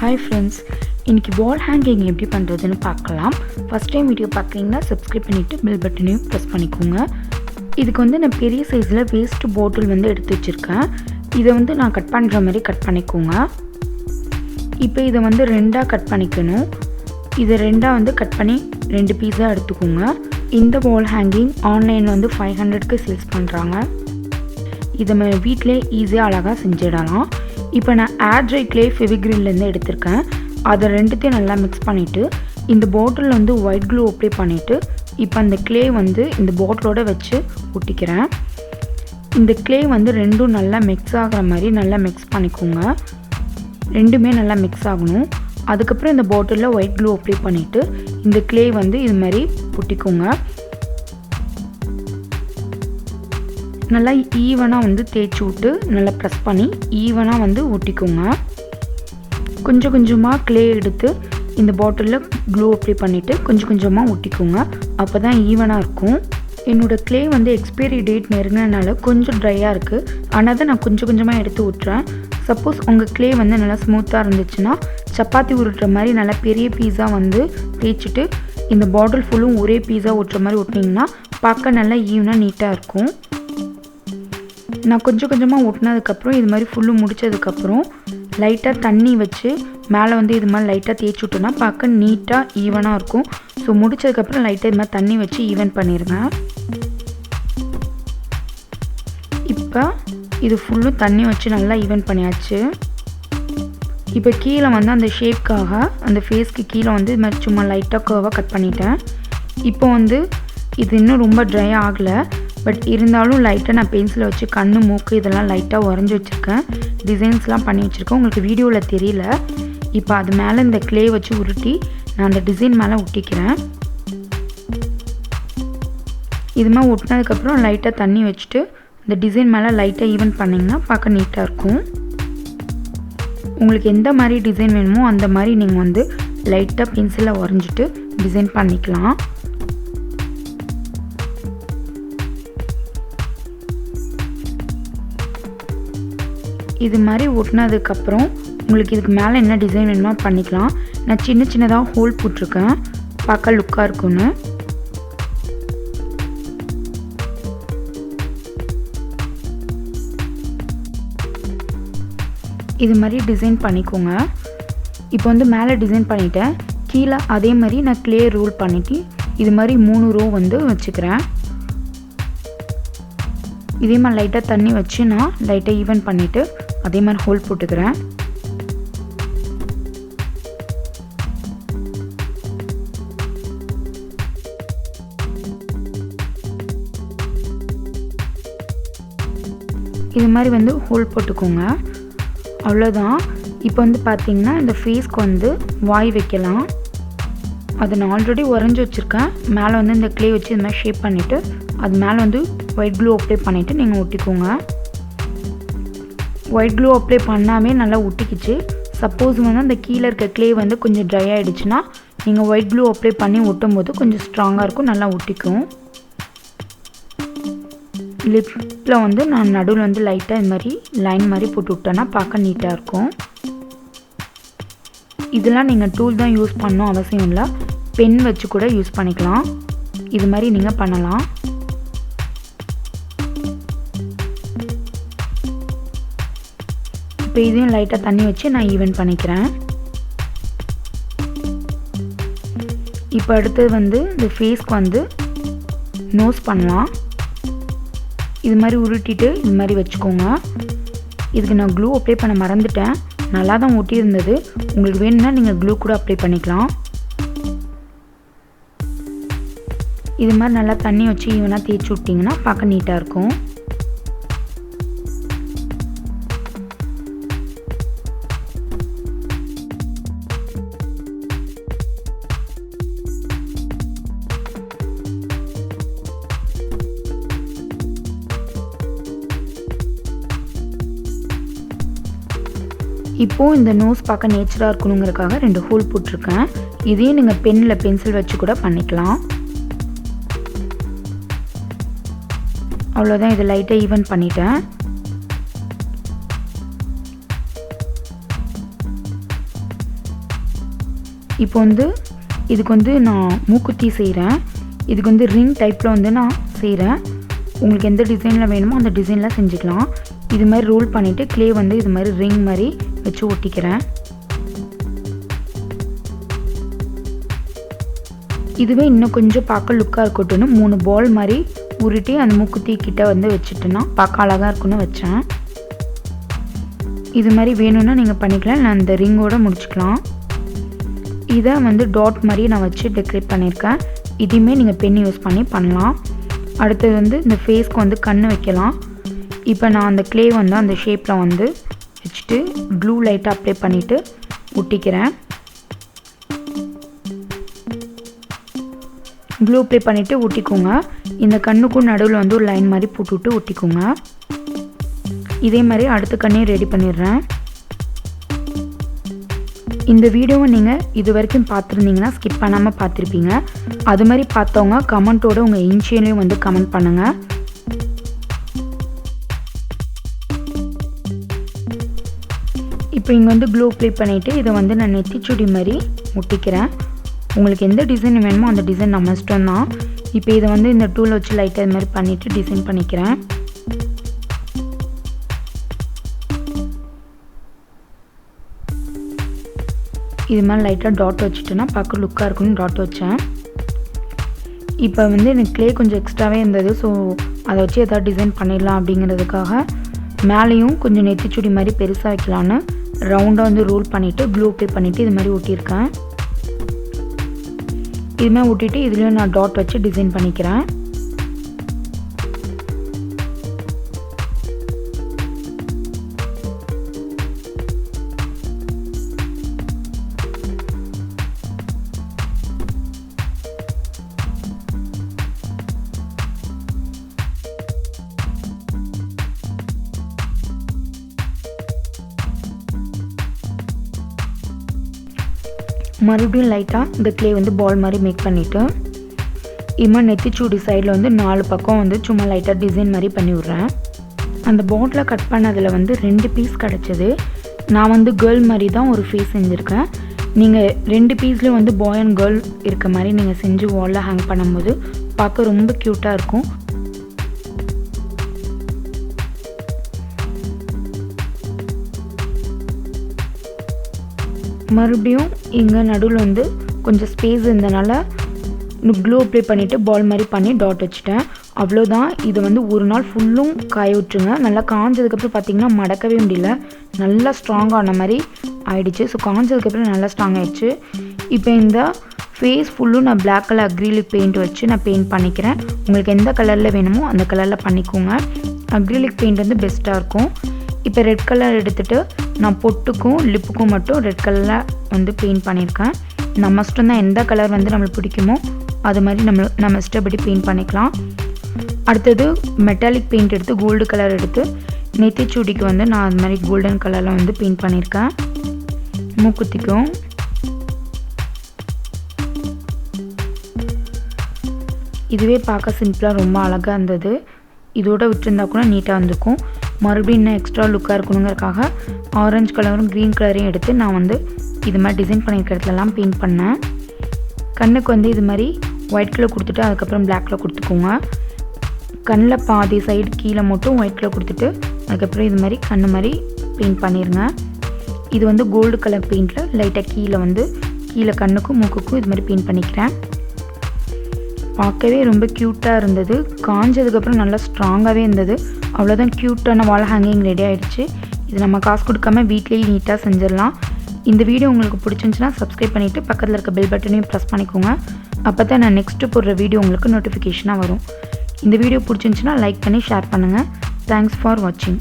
Hi friends, இன்னைக்கு வால் hanging எப்படி பண்ணுறதுன்னு பார்க்கலாம். ஃபஸ்ட் டைம் வீடியோ பார்க்குறீங்கன்னா சப்ஸ்கிரைப் பண்ணிவிட்டு பெல் பட்டனையும் ப்ரெஸ் பண்ணிக்கோங்க. இதுக்கு நான் பெரிய சைஸில் வேஸ்ட் பாட்டில் எடுத்து வச்சுருக்கேன். இதை நான் கட் பண்ணுற மாதிரி கட் பண்ணிக்கோங்க. இப்போ இதை ரெண்டாக கட் பண்ணிக்கணும். இதை ரெண்டாக கட் பண்ணி 2 பீஸாக எடுத்துக்கோங்க. இந்த வால் ஹேங்கிங் ஆன்லைனில் 500க்கு சேல்ஸ் பண்ணுறாங்க. இதை நம்ம வீட்டிலே ஈஸியாக அழகாக செஞ்சிடலாம். இப்போ நான் ஏர் ட்ரை க்ளே ஃபெவிக்ரில்லேருந்து எடுத்திருக்கேன். அதை ரெண்டுத்தையும் நல்லா மிக்ஸ் பண்ணிவிட்டு இந்த பாட்டில் ஒயிட் க்ளூ அப்ளை பண்ணிவிட்டு இப்போ அந்த க்ளே இந்த பாட்டிலோடு வச்சு ஒட்டிக்கிறேன். இந்த க்ளே ரெண்டும் நல்லா மிக்ஸ் ஆகிற மாதிரி நல்லா மிக்ஸ் பண்ணிக்கோங்க. ரெண்டுமே நல்லா மிக்ஸ் ஆகணும். அதுக்கப்புறம் இந்த பாட்டிலில் ஒயிட் க்ளூ அப்ளை பண்ணிவிட்டு இந்த க்ளே இது மாதிரி ஒட்டிக்கோங்க. நல்லா ஈவனாக தேய்ச்சி விட்டு நல்லா ப்ரெஸ் பண்ணி ஈவனாக ஒட்டிக்கோங்க. கொஞ்சம் கொஞ்சமாக க்ளே எடுத்து இந்த பாட்டிலில் க்ளூ அப்ளை பண்ணிவிட்டு கொஞ்சம் கொஞ்சமாக ஒட்டிக்கோங்க. அப்போ தான் ஈவனாக இருக்கும். என்னோடய க்ளே எக்ஸ்பைரி டேட் நெருங்கினால கொஞ்சம் ட்ரையாக இருக்குது. ஆனால் தான் நான் கொஞ்சம் கொஞ்சமாக எடுத்து விட்டுறேன். சப்போஸ் உங்கள் க்ளே நல்லா ஸ்மூத்தாக இருந்துச்சுன்னா சப்பாத்தி உருட்டுற மாதிரி நல்லா பெரிய பீஸாக தேய்ச்சிட்டு இந்த பாட்டில் ஃபுல்லும் ஒரே பீஸாக ஒட்டுற மாதிரி ஒட்டினீங்கன்னா பார்க்க நல்லா ஈவனாக நீட்டாக இருக்கும். நான் கொஞ்சம் கொஞ்சமாக ஒட்டினதுக்கப்புறம் இது மாதிரி ஃபுல்லு முடித்ததுக்கப்புறம் லைட்டாக தண்ணி வச்சு மேலே இது மாதிரி லைட்டாக தேய்ச்சி விட்டோன்னா பார்க்க நீட்டாக ஈவனாக இருக்கும். ஸோ முடித்ததுக்கப்புறம் லைட்டாக இது மாதிரி தண்ணி வச்சு ஈவன் பண்ணிடுங்க. இப்போ இது ஃபுல்லும் தண்ணி வச்சு நல்லா ஈவன் பண்ணியாச்சு. இப்போ கீழே அந்த ஷேப்காக அந்த ஃபேஸ்க்கு கீழே இது மாதிரி சும்மா லைட்டாக கர்வாக கட் பண்ணிட்டேன். இப்போ இது இன்னும் ரொம்ப ட்ரை ஆகலை. பட் இருந்தாலும் லைட்டாக நான் பென்சிலை வச்சு கண் மூக்கு இதெல்லாம் லைட்டாக வரைஞ்சி வச்சுருக்கேன். டிசைன்ஸ்லாம் பண்ணி வச்சுருக்கேன். உங்களுக்கு வீடியோவில் தெரியல. இப்போ அது மேலே இந்த க்ளே வச்சு உருட்டி நான் அந்த டிசைன் மேலே ஒட்டிக்கிறேன். இது மாதிரி ஒட்டினதுக்கப்புறம் லைட்டாக தண்ணி வச்சுட்டு இந்த டிசைன் மேலே லைட்டாக ஈவன் பண்ணிங்கன்னா பார்க்க நீட்டாக இருக்கும். உங்களுக்கு எந்த மாதிரி டிசைன் வேணுமோ அந்த மாதிரி நீங்கள் லைட்டாக பென்சிலை வரைஞ்சிட்டு டிசைன் பண்ணிக்கலாம். இது மாதிரி ஒட்டினதுக்கப்புறம் உங்களுக்கு இதுக்கு மேலே என்ன டிசைன் வேணுமோ பண்ணிக்கலாம். நான் சின்ன சின்னதாக ஹோல் போட்டிருக்கேன் பார்க்க லுக்காக இருக்குன்னு. இது மாதிரி டிசைன் பண்ணிக்கோங்க. இப்போ மேலே டிசைன் பண்ணிட்டேன். கீழே அதே மாதிரி நான் க்ளே ரோல் பண்ணிவிட்டு இது மாதிரி 3 ரோ வச்சுக்கிறேன். இதே மாதிரி லைட்டாக தண்ணி வச்சு நான் லைட்டாக ஈவன் பண்ணிவிட்டு அதே மாதிரி ஹோல் போட்டுக்கிறேன். இது மாதிரி ஹோல் போட்டுக்கோங்க. அவ்வளோதான். இப்போ பார்த்தீங்கன்னா இந்த ஃபேஸ்க்கு வாய் வைக்கலாம். அதை நான் ஆல்ரெடி உறைஞ்சி வச்சுருக்கேன். மேலே இந்த க்ளே வச்சு இது மாதிரி ஷேப் பண்ணிவிட்டு அது மேலே ஒயிட் க்ளூ அப்ளை பண்ணிவிட்டு நீங்கள் ஒட்டிக்கோங்க. ஒயிட் க்ளூ அப்ளை பண்ணாமே நல்லா ஒட்டிக்கிச்சு. சப்போஸ் அந்த கீழே இருக்க க்ளே கொஞ்சம் ட்ரை ஆகிடுச்சுன்னா நீங்கள் ஒயிட் க்ளூ அப்ளை பண்ணி ஒட்டும் போது கொஞ்சம் ஸ்ட்ராங்காக இருக்கும், நல்லா ஒட்டிக்கும். லிப்பில் நான் நடுவில் லைட்டாக இது மாதிரி லைன் மாதிரி போட்டு விட்டேன்னா பார்க்க நீட்டாக இருக்கும். இதெல்லாம் நீங்கள் டூல் தான் யூஸ் பண்ணணும் அவசியம் இல்லை. பென் வச்சு கூட யூஸ் பண்ணிக்கலாம். இது மாதிரி நீங்கள் பண்ணலாம். இப்போ இதையும் லைட்டாக தண்ணி வச்சு நான் ஈவன் பண்ணிக்கிறேன். இப்போ அடுத்தது இந்த ஃபேஸ்க்கு நோஸ் பண்ணலாம். இது மாதிரி உருட்டிட்டு இது மாதிரி வச்சுக்கோங்க. இதுக்கு நான் க்ளூ அப்ளை பண்ண மறந்துட்டேன். நல்லா தான் ஒட்டியிருந்தது. உங்களுக்கு வேணும்னா நீங்கள் க்ளூ கூட அப்ளை பண்ணிக்கலாம். இது மாதிரி நல்லா தண்ணி வச்சு ஈவனாக தேய்ச்சி விட்டிங்கன்னா பார்க்க நீட்டாக இருக்கும். இப்போது இந்த நோஸ் பார்க்க நேச்சராக இருக்கணுங்கிறதுக்காக 2 ஹோல் போட்டிருக்கேன். இதையும் நீங்கள் பென்சில் வச்சு கூட பண்ணிக்கலாம். அவ்வளோதான். இதை லைட்டாக ஈவன் பண்ணிட்டேன். இப்போ வந்து இதுக்கு வந்து நான் மூக்குத்தி செய்கிறேன். இதுக்கு வந்து ரிங் டைப்பில் வந்து நான் செய்கிறேன். உங்களுக்கு எந்த டிசைனில் வேணுமோ அந்த டிசைனில் செஞ்சுக்கலாம். இது மாதிரி ரோல் பண்ணிவிட்டு க்ளே வந்து இது மாதிரி ரிங் மாதிரி வச்சு ஒட்டிக்கிறேன். இதுவே இன்னும் கொஞ்சம் பார்க்க லுக்காக இருக்கட்டும்னு 3 பால் மாதிரி உருட்டி அந்த மூக்குத்தி கிட்ட வந்து வச்சுட்டேன்னா பார்க்க அழகாக இருக்குன்னு வச்சேன். இது மாதிரி வேணும்னா நீங்கள் பண்ணிக்கலாம். நான் அந்த ரிங்கோடு முடிச்சுக்கலாம். இதை வந்து டாட் மாதிரி நான் வச்சு டெக்கரேட் பண்ணியிருக்கேன். இதையுமே நீங்கள் பென் யூஸ் பண்ணி பண்ணலாம். அடுத்தது வந்து இந்த ஃபேஸ்க்கு வந்து கண் வைக்கலாம். இப்போ நான் அந்த க்ளே வந்து அந்த ஷேப்பில் வந்து வச்சுட்டு க்ளூ லைட்டாக அப்ளை பண்ணிவிட்டு ஒட்டிக்கிறேன். க்ளூ அப்ளை பண்ணிவிட்டு ஒட்டிக்கோங்க. இந்த கண்ணுக்கும் நடுவில் வந்து ஒரு லைன் மாதிரி போட்டுவிட்டு ஒட்டிக்கோங்க. இதே மாதிரி அடுத்த கண்ணையும் ரெடி பண்ணிடுறேன். இந்த வீடியோவை நீங்கள் இது வரைக்கும் பார்த்துருந்தீங்கன்னா ஸ்கிப் பண்ணாமல் பார்த்துருப்பீங்க. அது மாதிரி பார்த்தவங்க கமெண்ட்டோடு உங்கள் இன்ஷியலையும் வந்து கமெண்ட் பண்ணுங்கள். இப்போ இங்கே வந்து க்ளூ அப்ளை பண்ணிவிட்டு இதை வந்து நான் நெத்திச்சுடி மாதிரி ஒட்டிக்கிறேன். உங்களுக்கு எந்த டிசைன் வேணுமோ அந்த டிசைன் நம்ம இஷ்டம் தான். இப்போ இதை வந்து இந்த டூல் வச்சு லைட்டாக இது மாதிரி பண்ணிவிட்டு டிசைன் பண்ணிக்கிறேன். இது மாதிரி லைட்டாக டாட் வச்சுட்டேன்னா பார்க்க லுக்காக இருக்குன்னு டாட் வச்சேன். இப்போ வந்து எனக்கு க்ளே கொஞ்சம் எக்ஸ்ட்ராவே இருந்தது. ஸோ அதை வச்சு எதாவது டிசைன் பண்ணிடலாம் அப்படிங்கிறதுக்காக மேலேயும் கொஞ்சம் நெத்திச்சுடி மாதிரி பெருசாக வைக்கலான்னு ரவுண்டாக வந்து ரோல் பண்ணிவிட்டு க்ளூ அப்ளை பண்ணிவிட்டு இது மாதிரி ஒட்டியிருக்கேன். இதுமாதிரி ஒட்டிட்டு இதுலேயும் நான் டாட் வச்சு டிசைன் பண்ணிக்கிறேன். மறுபடியும் லைட்டாக இந்த க்ளே வந்து பால் மாதிரி மேக் பண்ணிவிட்டு இம்மா நெத்திச்சூடி சைடில் வந்து 4 பக்கம் வந்து சும்மா லைட்டாக டிசைன் மாதிரி பண்ணி விட்றேன். அந்த பாட்டில் கட் பண்ணதில் வந்து 2 பீஸ் கிடச்சிது. நான் வந்து கேர்ள் மாதிரி தான் ஒரு ஃபேஸ் செஞ்சுருக்கேன். நீங்கள் 2 பீஸ்லேயும் வந்து பாய் அண்ட் கேர்ள் இருக்க மாதிரி நீங்கள் செஞ்சு வாலில் ஹேங் பண்ணும்போது பார்க்க ரொம்ப க்யூட்டாக இருக்கும். மறுபடியும் இங்கே நடுவில் வந்து கொஞ்சம் ஸ்பேஸ் இருந்தனால க்ளூ அப்ளை பண்ணிவிட்டு பால் மாதிரி பண்ணி டாட் வச்சுட்டேன். அவ்வளோதான். இது வந்து ஒரு நாள் ஃபுல்லும் காய விட்டுருங்க. நல்லா காஞ்சதுக்கப்புறம் பார்த்திங்கன்னா மடக்கவே முடியல. நல்லா ஸ்ட்ராங்கான மாதிரி ஆகிடுச்சு. ஸோ காஞ்சதுக்கப்புறம் நல்லா ஸ்ட்ராங் ஆகிடுச்சு. இப்போ இந்த ஃபேஸ் ஃபுல்லும் நான் பிளாக் கலர் அக்ரிலிக் பெயிண்ட் வச்சு நான் பெயிண்ட் பண்ணிக்கிறேன். உங்களுக்கு எந்த கலரில் வேணுமோ அந்த கலரில் பண்ணிக்கோங்க. அக்ரிலிக் பெயிண்ட் வந்து பெஸ்ட்டாக இருக்கும். இப்போ ரெட் கலர் எடுத்துகிட்டு நான் பொட்டுக்கும் லிப்புக்கும் மட்டும் ரெட் கலரில் வந்து பெயிண்ட் பண்ணியிருக்கேன். நம்ம இஷ்டம் தான், எந்த கலர் வந்து நம்மளுக்கு பிடிக்குமோ அது மாதிரி நம்ம இஷ்டப்படி பெயிண்ட் பண்ணிக்கலாம். அடுத்தது மெட்டாலிக் பெயிண்ட் எடுத்து கோல்டு கலர் எடுத்து நெத்திச்சூடிக்கு வந்து நான் அது மாதிரி கோல்டன் கலரில் வந்து பெயிண்ட் பண்ணியிருக்கேன். மூக்குத்திக்கும் இதுவே பார்க்க சிம்பிளாக ரொம்ப அழகாக இருந்தது. இதோட விட்டுருந்தா கூட நீட்டாக வந்திருக்கும். மறுபடியும் இன்னும் எக்ஸ்ட்ரா லுக்காக இருக்கணுங்கிறதுக்காக ஆரஞ்சு கலரும் க்ரீன் கலரையும் எடுத்து நான் வந்து இது மாதிரி டிசைன் பண்ணியிருக்க இடத்துலலாம் பெயிண்ட் பண்ணேன். கண்ணுக்கு வந்து இது மாதிரி ஒயிட் கலர் கொடுத்துட்டு அதுக்கப்புறம் பிளாக் கலர் கொடுத்துக்கோங்க. கண்ணில் பாதி சைடு கீழே மட்டும் ஒயிட் கலர் கொடுத்துட்டு அதுக்கப்புறம் இது மாதிரி கண்ணு மாதிரி பெயிண்ட் பண்ணிடுங்க. இது வந்து கோல்டு கலர் பெயிண்டில் லைட்டாக கீழே கண்ணுக்கும் மூக்குக்கும் இது மாதிரி பெயிண்ட் பண்ணிக்கிறேன். பார்க்கவே ரொம்ப க்யூட்டாக இருந்தது. காஞ்சதுக்கப்புறம் நல்லா ஸ்ட்ராங்காகவே இருந்தது. அவ்வளோதான், க்யூட்டான வால் ஹேங்கிங் ரெடி ஆகிடுச்சு. இது நம்ம காசு கொடுக்காம வீட்லேயே நீட்டாக செஞ்சிடலாம். இந்த வீடியோ உங்களுக்கு பிடிச்சிருந்துச்சுன்னா சப்ஸ்கிரைப் பண்ணிவிட்டு பக்கத்தில் இருக்க பெல் பட்டனையும் ப்ரெஸ் பண்ணிக்கோங்க. அப்போ தான் நான் நெக்ஸ்ட்டு போடுற வீடியோ உங்களுக்கு நோட்டிஃபிகேஷனாக வரும். இந்த வீடியோ பிடிச்சிருந்துச்சுன்னா லைக் பண்ணி ஷேர் பண்ணுங்கள். தேங்க்ஸ் ஃபார் வாட்சிங்.